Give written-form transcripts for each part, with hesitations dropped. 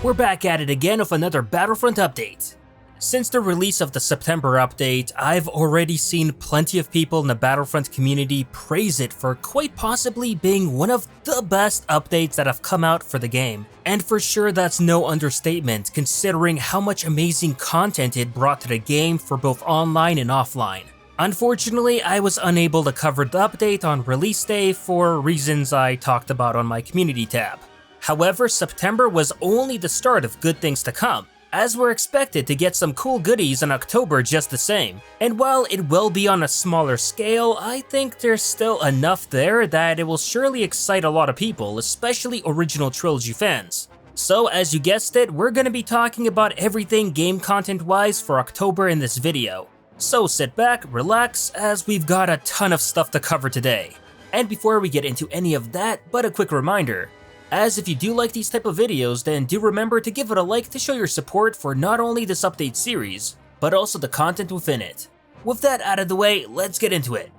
We're back at it again with another Battlefront update. Since the release of the September update, I've already seen plenty of people in the Battlefront community praise it for quite possibly being one of the best updates that have come out for the game. And for sure that's no understatement considering how much amazing content it brought to the game for both online and offline. Unfortunately, I was unable to cover the update on release day for reasons I talked about on my community tab. However, September was only the start of good things to come, as we're expected to get some cool goodies in October just the same. And while it will be on a smaller scale, I think there's still enough there that it will surely excite a lot of people, especially original trilogy fans. So as you guessed it, we're gonna be talking about everything game content wise for October in this video. So sit back, relax, as we've got a ton of stuff to cover today. And before we get into any of that, but a quick reminder, as if you do like these type of videos, then do remember to give it a like to show your support for not only this update series, but also the content within it. With that out of the way, let's get into it.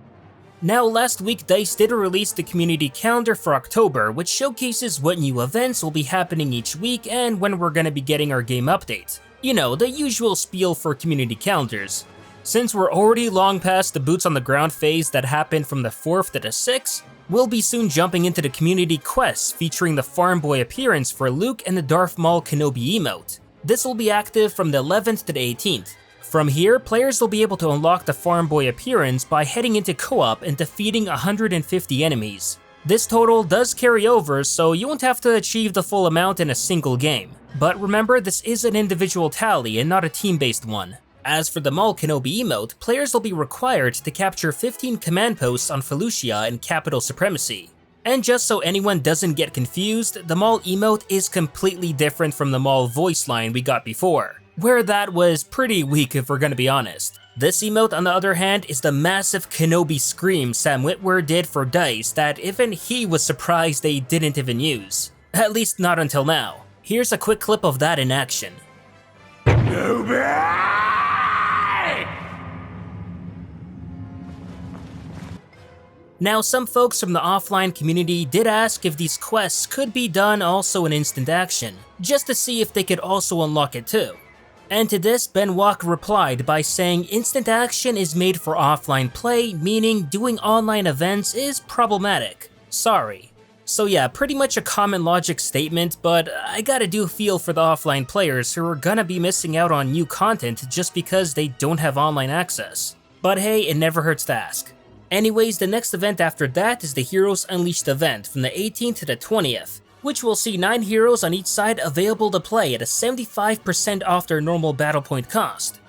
Now last week DICE did release the community calendar for October, which showcases what new events will be happening each week and when we're gonna be getting our game update. You know, the usual spiel for community calendars. Since we're already long past the boots on the ground phase that happened from the 4th to the 6th, we'll be soon jumping into the community quests featuring the Farm Boy appearance for Luke and the Darth Maul Kenobi emote. This will be active from the 11th to the 18th. From here, players will be able to unlock the Farm Boy appearance by heading into co-op and defeating 150 enemies. This total does carry over, so you won't have to achieve the full amount in a single game. But remember, this is an individual tally and not a team-based one. As for the Maul Kenobi emote, players will be required to capture 15 command posts on Felucia and Capital Supremacy. And just so anyone doesn't get confused, the Maul emote is completely different from the Maul voice line we got before, where that was pretty weak if we're gonna be honest. This emote on the other hand is the massive Kenobi scream Sam Witwer did for DICE that even he was surprised they didn't even use. At least not until now. Here's a quick clip of that in action. Now, some folks from the offline community did ask if these quests could be done also in instant action, just to see if they could also unlock it too. And to this, Ben Walk replied by saying instant action is made for offline play, meaning doing online events is problematic. Sorry. So yeah, pretty much a common logic statement, but I gotta do feel for the offline players who are gonna be missing out on new content just because they don't have online access. But hey, it never hurts to ask. Anyways, the next event after that is the Heroes Unleashed event from the 18th to the 20th, which will see 9 heroes on each side available to play at a 75% off their normal battle point cost.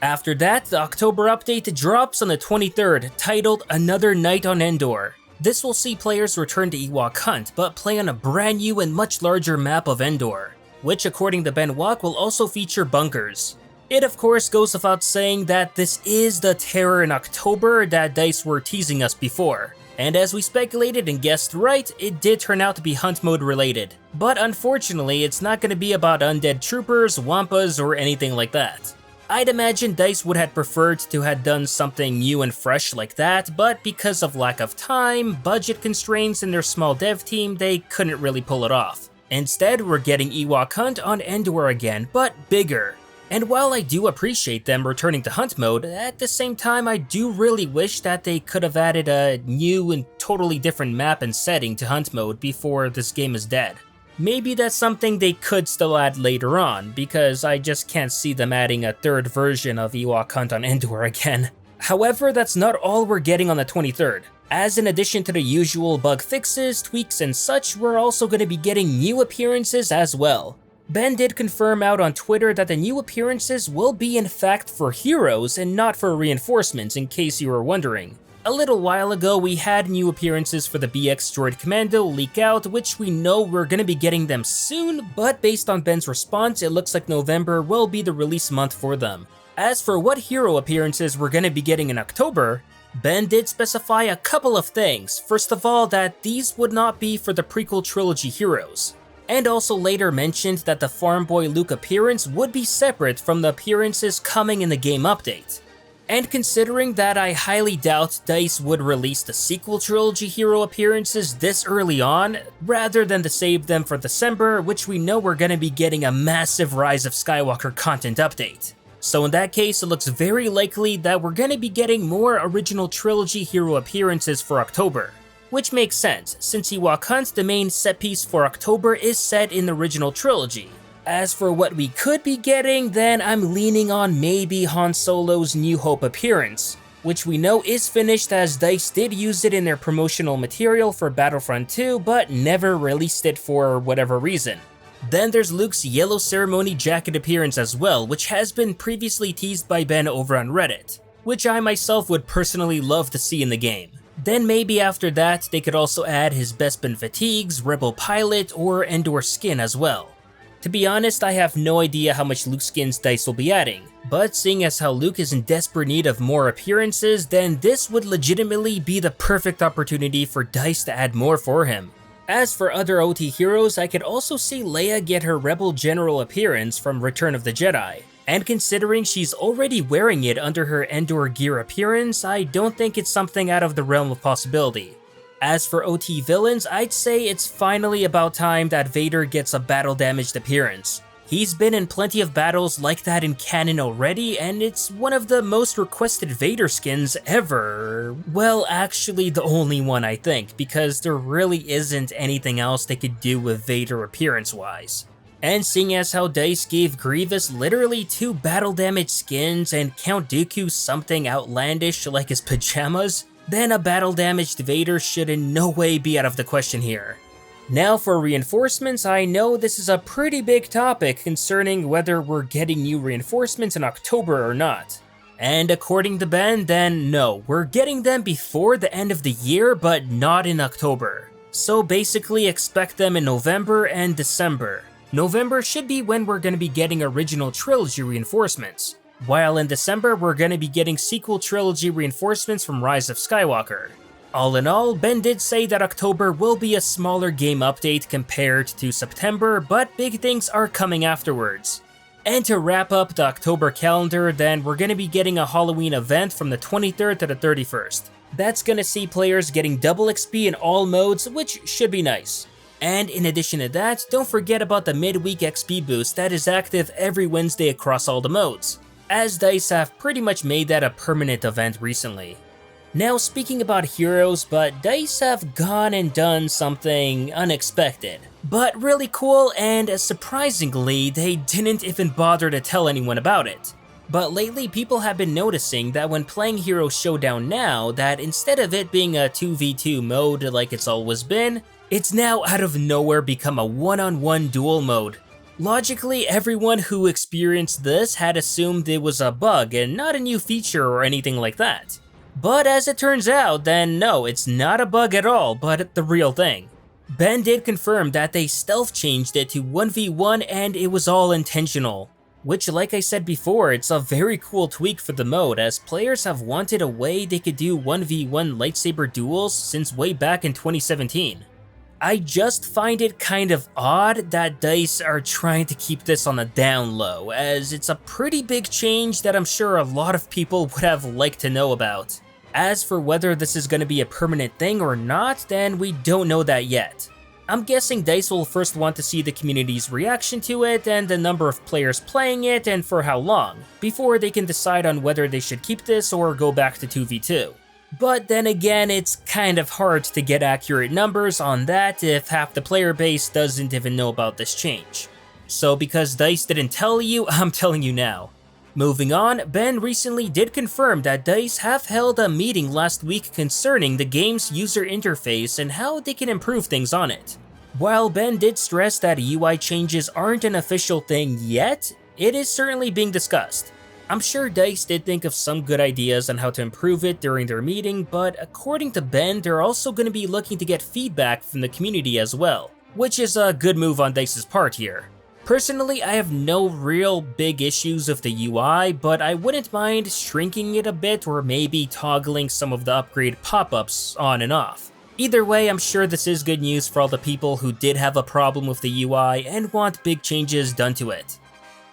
After that, the October update drops on the 23rd, titled Another Night on Endor. This will see players return to Ewok Hunt, but play on a brand new and much larger map of Endor, which according to Ben Walk will also feature bunkers. It of course goes without saying that this is the terror in October that DICE were teasing us before. And as we speculated and guessed right, it did turn out to be hunt mode related. But unfortunately, it's not going to be about undead troopers, wampas, or anything like that. I'd imagine DICE would have preferred to have done something new and fresh like that, but because of lack of time, budget constraints, and their small dev team, they couldn't really pull it off. Instead, we're getting Ewok Hunt on Endor again, but bigger. And while I do appreciate them returning to hunt mode, at the same time I do really wish that they could have added a new and totally different map and setting to hunt mode before this game is dead. Maybe that's something they could still add later on, because I just can't see them adding a third version of Ewok Hunt on Endor again. However, that's not all we're getting on the 23rd, as in addition to the usual bug fixes, tweaks and such, we're also going to be getting new appearances as well. Ben did confirm out on Twitter that the new appearances will be in fact for heroes and not for reinforcements, in case you were wondering. A little while ago we had new appearances for the BX droid Commando leak out, which we know we're gonna be getting them soon, but based on Ben's response it looks like November will be the release month for them. As for what hero appearances we're gonna be getting in October, Ben did specify a couple of things. First of all, that these would not be for the prequel trilogy heroes, and also later mentioned that the Farm Boy Luke appearance would be separate from the appearances coming in the game update. And considering that I highly doubt DICE would release the sequel trilogy hero appearances this early on, rather than to save them for December, which we know we're gonna be getting a massive Rise of Skywalker content update. So in that case, it looks very likely that we're gonna be getting more original trilogy hero appearances for October. Which makes sense, since Ewok Hunt, the main set piece for October, is set in the original trilogy. As for what we could be getting, then I'm leaning on maybe Han Solo's New Hope appearance, which we know is finished as DICE did use it in their promotional material for Battlefront 2, but never released it for whatever reason. Then there's Luke's Yellow Ceremony jacket appearance as well, which has been previously teased by Ben over on Reddit, which I myself would personally love to see in the game. Then maybe after that, they could also add his Bespin fatigues, Rebel Pilot, or Endor skin as well. To be honest, I have no idea how much Luke skins DICE will be adding, but seeing as how Luke is in desperate need of more appearances, then this would legitimately be the perfect opportunity for DICE to add more for him. As for other OT heroes, I could also see Leia get her Rebel General appearance from Return of the Jedi. And considering she's already wearing it under her Endor gear appearance, I don't think it's something out of the realm of possibility. As for OT villains, I'd say it's finally about time that Vader gets a battle damaged appearance. He's been in plenty of battles like that in canon already, and it's one of the most requested Vader skins ever. Well, actually the only one I think, because there really isn't anything else they could do with Vader appearance-wise. And seeing as how DICE gave Grievous literally 2 battle damage skins and Count Dooku something outlandish like his pajamas, then a battle damaged Vader should in no way be out of the question here. Now for reinforcements, I know this is a pretty big topic concerning whether we're getting new reinforcements in October or not. And according to Ben, then no, we're getting them before the end of the year, but not in October. So basically expect them in November and December. November should be when we're going to be getting original trilogy reinforcements, while in December we're going to be getting sequel trilogy reinforcements from Rise of Skywalker. All in all, Ben did say that October will be a smaller game update compared to September, but big things are coming afterwards. And to wrap up the October calendar, then we're going to be getting a Halloween event from the 23rd to the 31st. That's going to see players getting double XP in all modes, which should be nice. And in addition to that, don't forget about the midweek XP boost that is active every Wednesday across all the modes, as DICE have pretty much made that a permanent event recently. Now speaking about heroes, but DICE have gone and done something unexpected, but really cool, and surprisingly, they didn't even bother to tell anyone about it. But lately people have been noticing that when playing Hero Showdown now, that instead of it being a 2v2 mode like it's always been, it's now out of nowhere become a one-on-one duel mode. Logically, everyone who experienced this had assumed it was a bug and not a new feature or anything like that. But as it turns out, then no, it's not a bug at all, but the real thing. Ben did confirm that they stealth changed it to 1v1 and it was all intentional. Which, like I said before, it's a very cool tweak for the mode, as players have wanted a way they could do 1v1 lightsaber duels since way back in 2017. I just find it kind of odd that DICE are trying to keep this on the down low, as it's a pretty big change that I'm sure a lot of people would have liked to know about. As for whether this is going to be a permanent thing or not, then we don't know that yet. I'm guessing DICE will first want to see the community's reaction to it and the number of players playing it and for how long, before they can decide on whether they should keep this or go back to 2v2. But then again, it's kind of hard to get accurate numbers on that if half the player base doesn't even know about this change. So because DICE didn't tell you, I'm telling you now. Moving on, Ben recently did confirm that DICE have held a meeting last week concerning the game's user interface and how they can improve things on it. While Ben did stress that UI changes aren't an official thing yet, it is certainly being discussed. I'm sure DICE did think of some good ideas on how to improve it during their meeting, but according to Ben, they're also going to be looking to get feedback from the community as well, which is a good move on DICE's part here. Personally, I have no real big issues with the UI, but I wouldn't mind shrinking it a bit or maybe toggling some of the upgrade pop-ups on and off. Either way, I'm sure this is good news for all the people who did have a problem with the UI and want big changes done to it.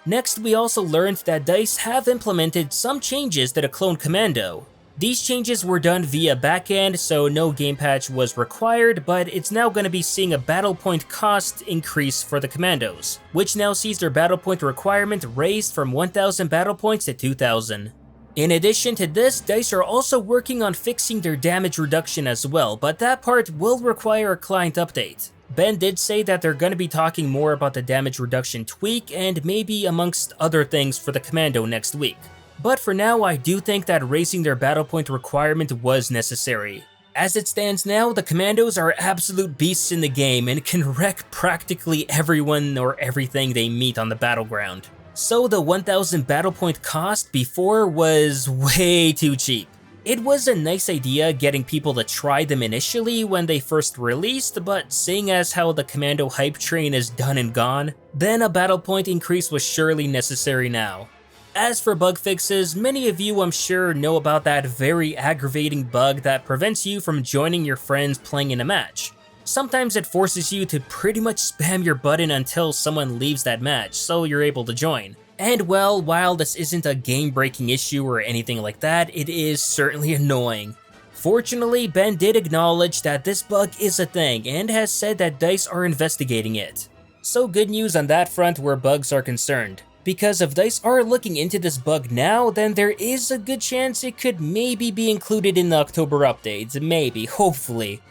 Next, we also learned that DICE have implemented some changes to the clone Commando. These changes were done via backend, so no game patch was required, but it's now going to be seeing a battle point cost increase for the Commandos, which now sees their battle point requirement raised from 1,000 battle points to 2,000. In addition to this, DICE are also working on fixing their damage reduction as well, but that part will require a client update. Ben did say that they're going to be talking more about the damage reduction tweak and maybe amongst other things for the Commando next week. But for now, I do think that raising their battle point requirement was necessary. As it stands now, the Commandos are absolute beasts in the game and can wreck practically everyone or everything they meet on the battleground. So the 1,000 battle point cost before was way too cheap. It was a nice idea getting people to try them initially when they first released, but seeing as how the Commando hype train is done and gone, then a battle point increase was surely necessary now. As for bug fixes, many of you I'm sure know about that very aggravating bug that prevents you from joining your friends playing in a match. Sometimes it forces you to pretty much spam your button until someone leaves that match, so you're able to join. And well, while this isn't a game-breaking issue or anything like that, it is certainly annoying. Fortunately, Ben did acknowledge that this bug is a thing and has said that DICE are investigating it. So good news on that front where bugs are concerned. Because if DICE are looking into this bug now, then there is a good chance it could maybe be included in the October updates, maybe, hopefully.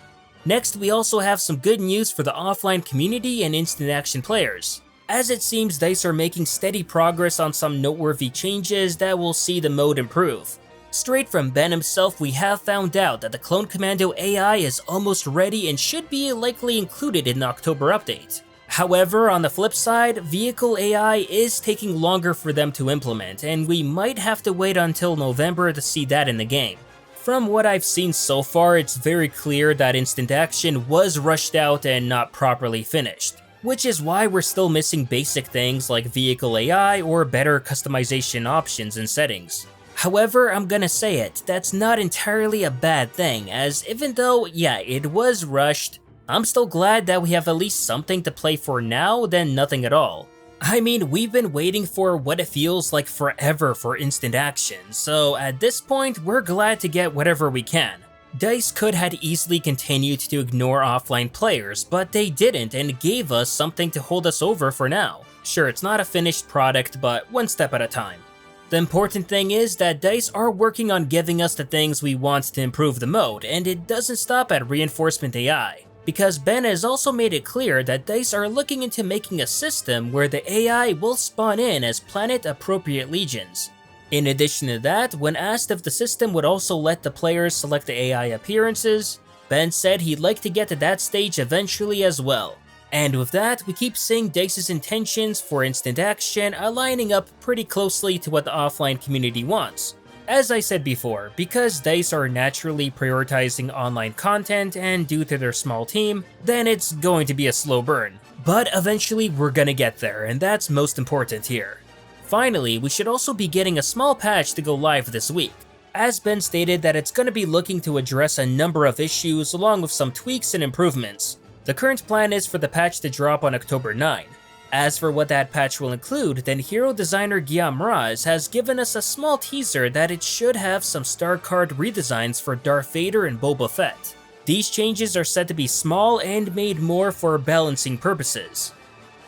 Next, we also have some good news for the offline community and instant action players. As it seems DICE are making steady progress on some noteworthy changes that will see the mode improve. Straight from Ben himself, we have found out that the Clone Commando AI is almost ready and should be likely included in the October update. However, on the flip side, vehicle AI is taking longer for them to implement, and we might have to wait until November to see that in the game. From what I've seen so far, it's very clear that instant action was rushed out and not properly finished, which is why we're still missing basic things like vehicle AI or better customization options and settings. However, I'm gonna say it, that's not entirely a bad thing, as even though, yeah, it was rushed, I'm still glad that we have at least something to play for now than nothing at all. I mean, we've been waiting for what it feels like forever for instant action, so at this point, we're glad to get whatever we can. DICE could have easily continued to ignore offline players, but they didn't and gave us something to hold us over for now. Sure, it's not a finished product, but one step at a time. The important thing is that DICE are working on giving us the things we want to improve the mode, and it doesn't stop at reinforcement AI. Because Ben has also made it clear that DICE are looking into making a system where the AI will spawn in as planet-appropriate legions. In addition to that, when asked if the system would also let the players select the AI appearances, Ben said he'd like to get to that stage eventually as well. And with that, we keep seeing DICE's intentions for instant action aligning up pretty closely to what the offline community wants. As I said before, because DICE are naturally prioritizing online content and due to their small team, then it's going to be a slow burn. But eventually we're gonna get there, and that's most important here. Finally, we should also be getting a small patch to go live this week. As Ben stated that it's gonna be looking to address a number of issues along with some tweaks and improvements. The current plan is for the patch to drop on October 9. As for what that patch will include, then hero designer Guillaume Raz has given us a small teaser that it should have some star card redesigns for Darth Vader and Boba Fett. These changes are said to be small and made more for balancing purposes.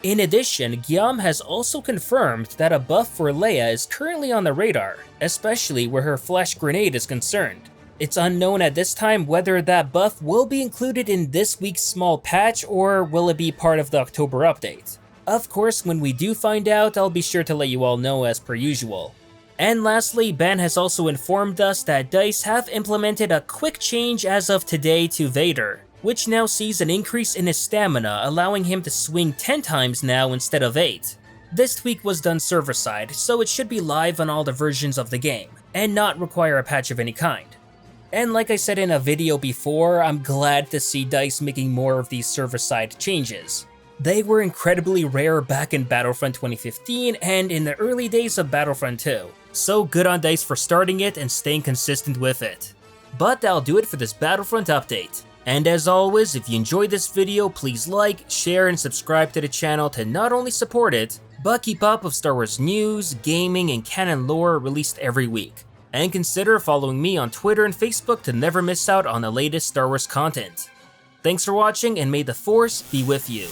In addition, Guillaume has also confirmed that a buff for Leia is currently on the radar, especially where her flash grenade is concerned. It's unknown at this time whether that buff will be included in this week's small patch or will it be part of the October update. Of course, when we do find out, I'll be sure to let you all know as per usual. And lastly, Ben has also informed us that DICE have implemented a quick change as of today to Vader, which now sees an increase in his stamina, allowing him to swing 10 times now instead of 8. This tweak was done server-side, so it should be live on all the versions of the game, and not require a patch of any kind. And like I said in a video before, I'm glad to see DICE making more of these server-side changes. They were incredibly rare back in Battlefront 2015 and in the early days of Battlefront 2, so good on DICE for starting it and staying consistent with it. But that'll do it for this Battlefront update. And as always, if you enjoyed this video, please like, share, and subscribe to the channel to not only support it, But keep up with Star Wars news, gaming, and canon lore released every week. And consider following me on Twitter and Facebook to never miss out on the latest Star Wars content. Thanks for watching, and may the Force be with you.